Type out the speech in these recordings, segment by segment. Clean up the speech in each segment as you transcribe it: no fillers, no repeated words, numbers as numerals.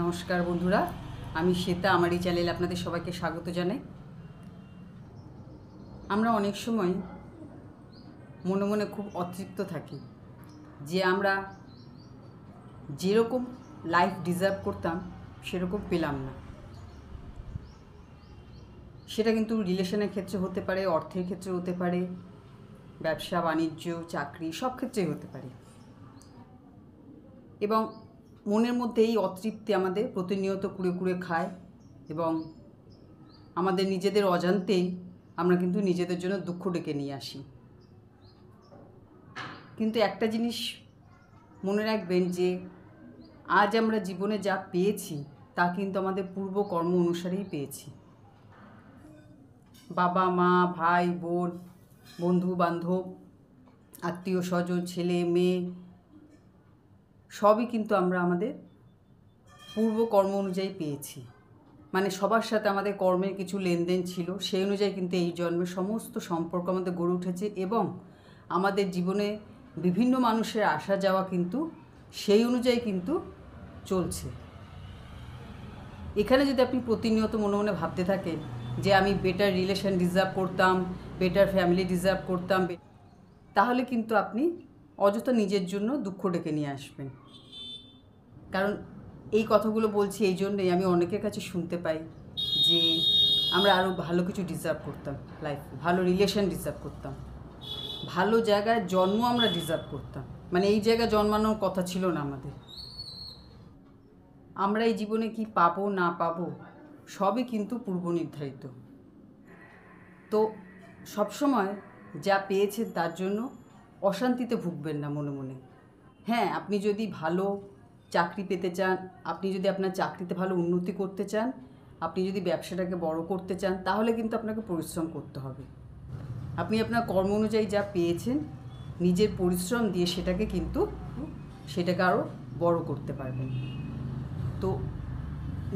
নমস্কার বন্ধুরা, আমি শ্বেতা। আমার এই চ্যানেলে আপনাদের সবাইকে স্বাগত জানাই। আমরা অনেক সময় মনে মনে খুব অতৃপ্ত থাকি যে আমরা যেরকম লাইফ ডিজার্ভ করতাম সেরকম পেলাম না। সেটা কিন্তু রিলেশনের ক্ষেত্রে হতে পারে, অর্থের ক্ষেত্রে হতে পারে, ব্যবসা বাণিজ্য, চাকরি, সব ক্ষেত্রেই হতে পারে। এবং মনের মধ্যে এই অতৃপ্তি আমাদের প্রতিনিয়ত কুড়ে কুড়ে খায় এবং আমাদের নিজেদের অজান্তেই আমরা কিন্তু নিজেদের জন্য দুঃখ ডেকে নিয়ে আসি। কিন্তু একটা জিনিস মনে রাখবেন যে আজ আমরা জীবনে যা পেয়েছি তা কিন্তু আমাদের পূর্ব কর্ম অনুসারেই পেয়েছি। বাবা মা, ভাই বোন, বন্ধু বান্ধব, আত্মীয় স্বজন, ছেলে মেয়ে সবই কিন্তু আমরা আমাদের পূর্ব কর্ম অনুযায়ী পেয়েছি। মানে সবার সাথে আমাদের কর্মের কিছু লেনদেন ছিল, সেই অনুযায়ী কিন্তু এই জন্মের সমস্ত সম্পর্ক আমাদের গড়ে উঠেছে এবং আমাদের জীবনে বিভিন্ন মানুষের আসা যাওয়া কিন্তু সেই অনুযায়ী কিন্তু চলছে। এখানে যদি আপনি প্রতিনিয়ত মনে মনে ভাবতে থাকেন যে আমি বেটার রিলেশন ডিজার্ভ করতাম, বেটার ফ্যামিলি ডিজার্ভ করতাম, তাহলে কিন্তু আপনি অযথা নিজের জন্য দুঃখ ডেকে নিয়ে আসবেন। কারণ এই কথাগুলো বলছি এই জন্যই, আমি অনেকের কাছে শুনতে পাই যে আমরা আরও ভালো কিছু ডিজার্ভ করতাম, লাইফে ভালো রিলেশন ডিজার্ভ করতাম, ভালো জায়গায় জন্ম আমরা ডিজার্ভ করতাম। মানে এই জায়গায় জন্মানোর কথা ছিল না আমাদের। আমরা এই জীবনে কি পাবো না পাবো সবই কিন্তু পূর্ব নির্ধারিত। তো সবসময় যা পেয়েছেন তার জন্য অশান্তিতে ভুগবেন না মনে মনে। হ্যাঁ, আপনি যদি ভালো চাকরি পেতে চান, আপনি যদি আপনার চাকরিতে ভালো উন্নতি করতে চান, আপনি যদি ব্যবসাটাকে বড় করতে চান, তাহলে কিন্তু আপনাকে পরিশ্রম করতে হবে। আপনি আপনার কর্ম অনুযায়ী যা পেয়েছেন নিজের পরিশ্রম দিয়ে সেটাকে আরও বড় করতে পারবেন। তো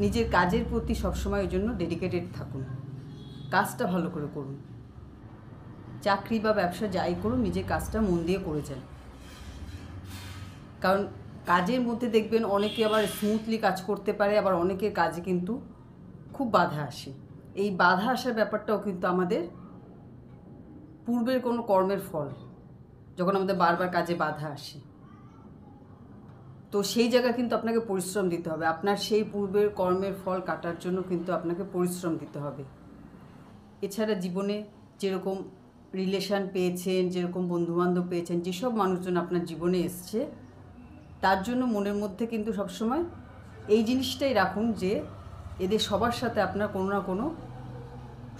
নিজের কাজের প্রতি সবসময় ওই জন্য ডেডিকেটেড থাকুন, কাজটা ভালো করে করুন। চাকরি বা ব্যবসা যাই করুন, নিজের কাজটা মন দিয়ে করে যান। কারণ কাজের মধ্যে দেখবেন অনেকে আবার স্মুথলি কাজ করতে পারে, আবার অনেকের কাজে কিন্তু খুব বাধা আসে। এই বাধা আসার ব্যাপারটাও কিন্তু আমাদের পূর্বের কোনো কর্মের ফল, যখন আমাদের বারবার কাজে বাধা আসে। তো সেই জায়গায় কিন্তু আপনাকে পরিশ্রম দিতে হবে। আপনার সেই পূর্বের কর্মের ফল কাটার জন্য কিন্তু আপনাকে পরিশ্রম দিতে হবে। এছাড়া জীবনে যেরকম রিলেশান পেয়েছেন, যেরকম বন্ধুবান্ধব পেয়েছেন, যেসব মানুষজন আপনার জীবনে এসছে, তার জন্য মনের মধ্যে কিন্তু সবসময় এই জিনিসটাই রাখুন যে এদের সবার সাথে আপনার কোনো না কোনো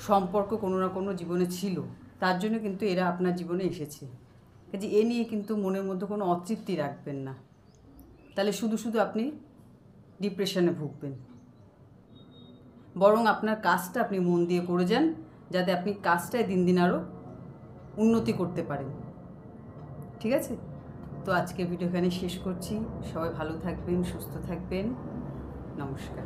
সম্পর্ক কোনো না কোনো জীবনে ছিল, তার জন্য কিন্তু এরা আপনার জীবনে এসেছে। কাজে এ নিয়ে কিন্তু মনের মধ্যে কোনো অতৃপ্তি রাখবেন না, তাহলে শুধু শুধু আপনি ডিপ্রেশনে ভুগবেন। বরং আপনার কাজটা আপনি মন দিয়ে করে যান, যাতে আপনি কাজটায় দিন দিন আরও উন্নতি করতে পারেন। ঠিক আছে? তো আজকের ভিডিও এখানে শেষ করছি। সবাই ভালো থাকবেন, সুস্থ থাকবেন। নমস্কার।